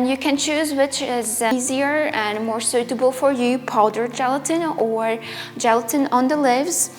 You can choose which is easier and more suitable for you, powdered gelatin or gelatin on the leaves.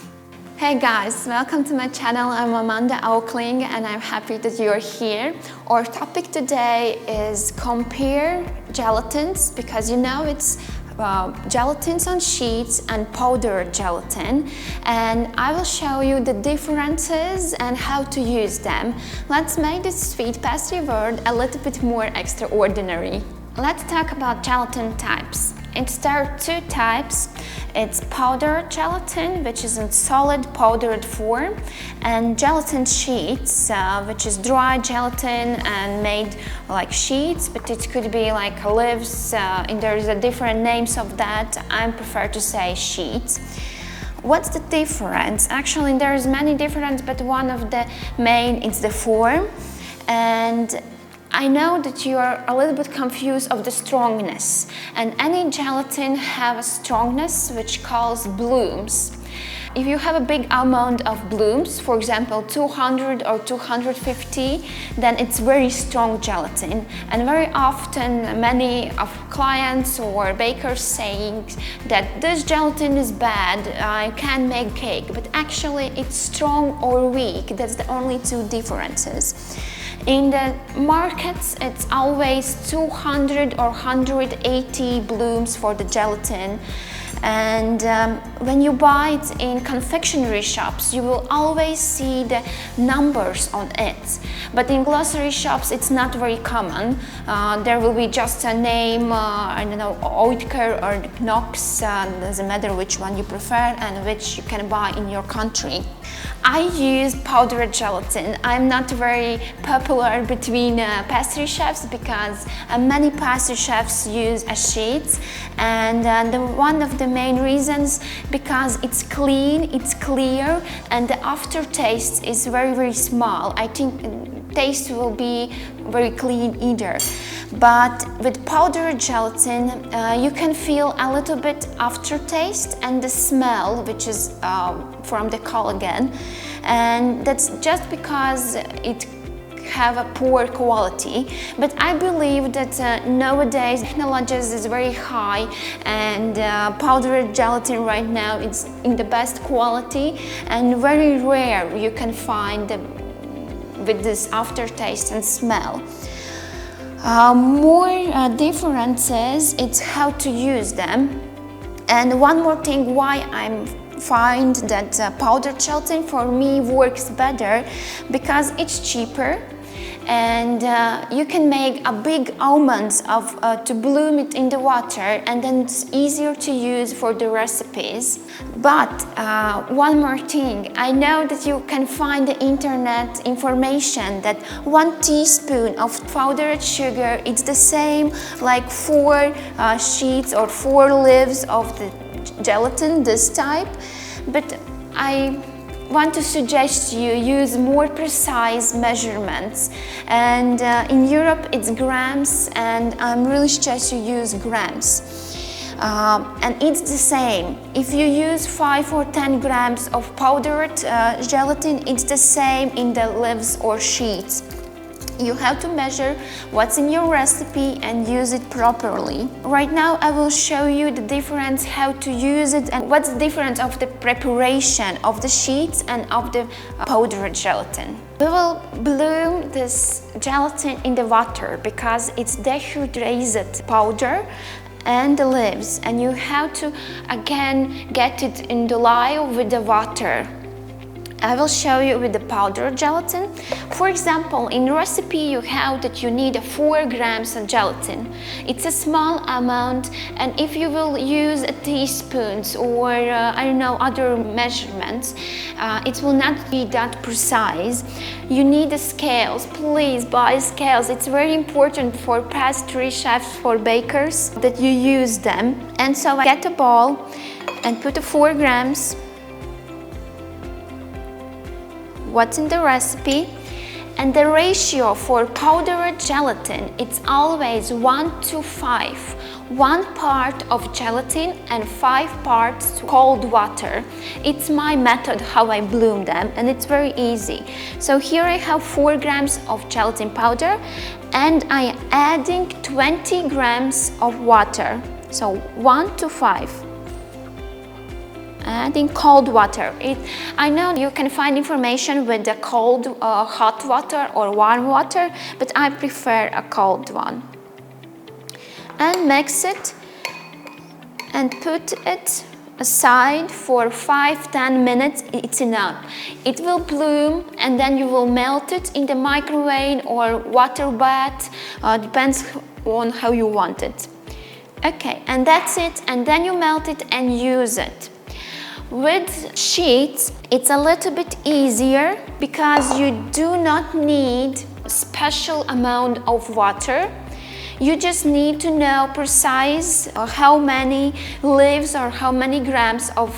Hey guys, welcome to my channel. I'm Amanda Oakling and I'm happy that you're here. Our topic today is compare gelatins, because you know it's gelatins on sheets and powdered gelatin, and I will show you the differences and how to use them. Let's make this sweet pastry world a little bit more extraordinary. Let's talk about gelatin types. There are two types. It's powdered gelatin, which is in solid powdered form, and gelatin sheets, which is dry gelatin and made like sheets, but it could be like leaves, and there's a different names of that. I prefer to say sheets. What's the difference? Actually, there's many differences, but one of the main is the form. And I know that you are a little bit confused of the strongness, and any gelatin have a strongness which calls blooms. If you have a big amount of blooms, for example 200 or 250, then it's very strong gelatin, and very often many of clients or bakers saying that this gelatin is bad, I can't make cake, but actually it's strong or weak. That's the only two differences. In the markets, it's always 200 or 180 blooms for the gelatin. And when you buy it in confectionery shops, you will always see the numbers on it. But in grocery shops, it's not very common. There will be just a name, I don't know, Oetker or Knox, doesn't matter which one you prefer and which you can buy in your country. I use powdered gelatin. I'm not very popular between pastry chefs because many pastry chefs use a sheet, and one of the main reasons because it's clean, it's clear, and the aftertaste is very small. I think taste will be very clean either. But with powdered gelatin, you can feel a little bit aftertaste and the smell, which is from the collagen, and that's just because it have a poor quality. But I believe that nowadays technology is very high, and powdered gelatin right now is in the best quality, and very rare you can find with this aftertaste and smell. More differences, it's how to use them. And one more thing why I find that powdered gelatin for me works better, because it's cheaper, and you can make a big almonds to bloom it in the water, and then it's easier to use for the recipes. But one more thing, I know that you can find the internet information that 1 teaspoon of powdered sugar, it's the same like 4 sheets or 4 leaves of the gelatin, this type. But I want to suggest you use more precise measurements, and in Europe it's grams, and I'm really suggest you use grams. And it's the same. If you use 5 or 10 grams of powdered gelatin, it's the same in the leaves or sheets. You have to measure what's in your recipe and use it properly. Right now I will show you the difference, how to use it, and what's the difference of the preparation of the sheets and of the powdered gelatin. We will bloom this gelatin in the water because it's dehydrated powder and the leaves, and you have to again get it in the live with the water. I will show you with the powdered gelatin. For example, in recipe you have that you need 4 grams of gelatin. It's a small amount, and if you will use teaspoons or I don't know, other measurements, it will not be that precise. You need the scales. Please buy scales. It's very important for pastry chefs, for bakers, that you use them. And so I get a bowl and put the 4 grams what's in the recipe, And the ratio for powdered gelatin, it's always 1:5. 1 part of gelatin and 5 parts cold water. It's my method how I bloom them, and it's very easy. So here I have 4 grams of gelatin powder, and I am adding 20 grams of water. So 1:5. Adding cold water. I know you can find information with the cold hot water or warm water, but I prefer a cold one. And mix it and put it aside for 5–10 minutes. It's enough. It will bloom, and then you will melt it in the microwave or water bath, depends on how you want it. Okay, and that's it, and then you melt it and use it. With sheets, it's a little bit easier because you do not need a special amount of water. You just need to know precise how many leaves or how many grams of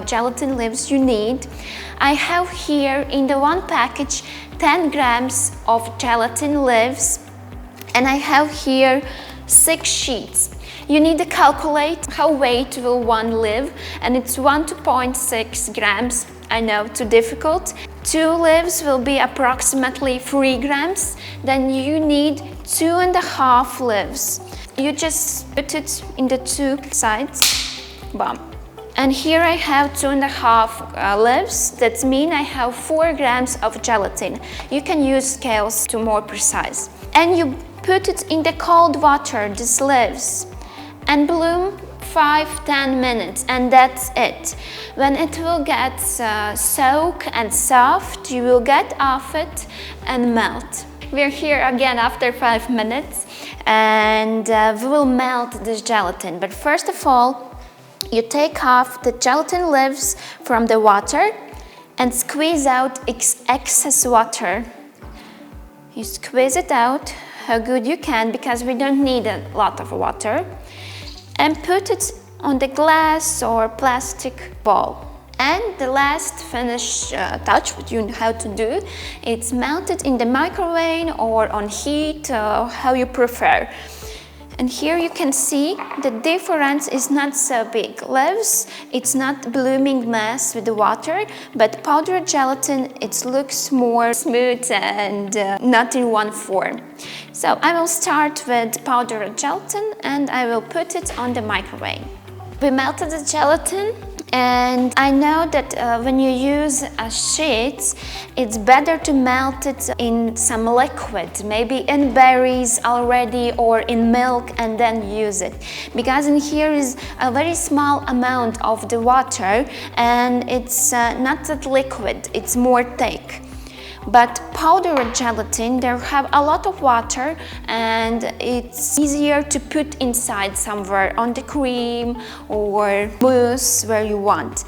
gelatin leaves you need. I have here in the one package 10 grams of gelatin leaves, and I have here 6 sheets. You need to calculate how weight will one leaf, and it's 1.6 grams. I know, too difficult. 2 leaves will be approximately 3 grams. Then you need 2.5 leaves. You just put it in the 2 sides. Bam. And here I have 2.5 leaves. That means I have 4 grams of gelatin. You can use scales to more precise. And you put it in the cold water, these leaves, and bloom 5–10 minutes, and that's it. When it will get soaked and soft, you will get off it and melt. We're here again after 5 minutes, and we will melt this gelatin. But first of all, you take off the gelatin leaves from the water and squeeze out excess water. You squeeze it out how good you can, because we don't need a lot of water. And put it on the glass or plastic bowl. And the last finish touch, what you have to do, it's melt it in the microwave or on heat, how you prefer. And here you can see the difference is not so big. Leaves, it's not blooming mass with the water, but powdered gelatin, it looks more smooth and not in one form. So I will start with powdered gelatin, and I will put it on the microwave. We melted the gelatin, and I know that when you use a sheet, it's better to melt it in some liquid, maybe in berries already or in milk, and then use it. Because in here is a very small amount of the water, and it's not that liquid, it's more thick. But powdered gelatin, they have a lot of water, and it's easier to put inside somewhere on the cream or mousse where you want.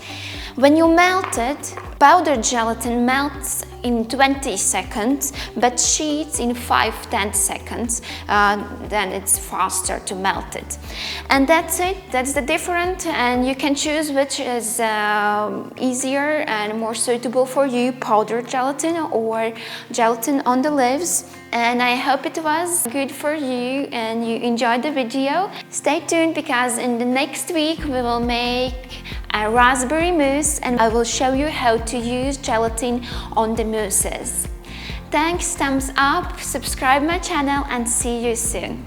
When you melt it, powdered gelatin melts in 20 seconds, but sheets in 5–10 seconds. Then it's faster to melt it. And that's it. That's the difference, and you can choose which is easier and more suitable for you, powdered gelatin or gelatin on the leaves. And I hope it was good for you and you enjoyed the video. Stay tuned, because in the next week we will make a raspberry mousse, and I will show you how to use gelatin on the mousses. Thanks, thumbs up, subscribe my channel, and see you soon.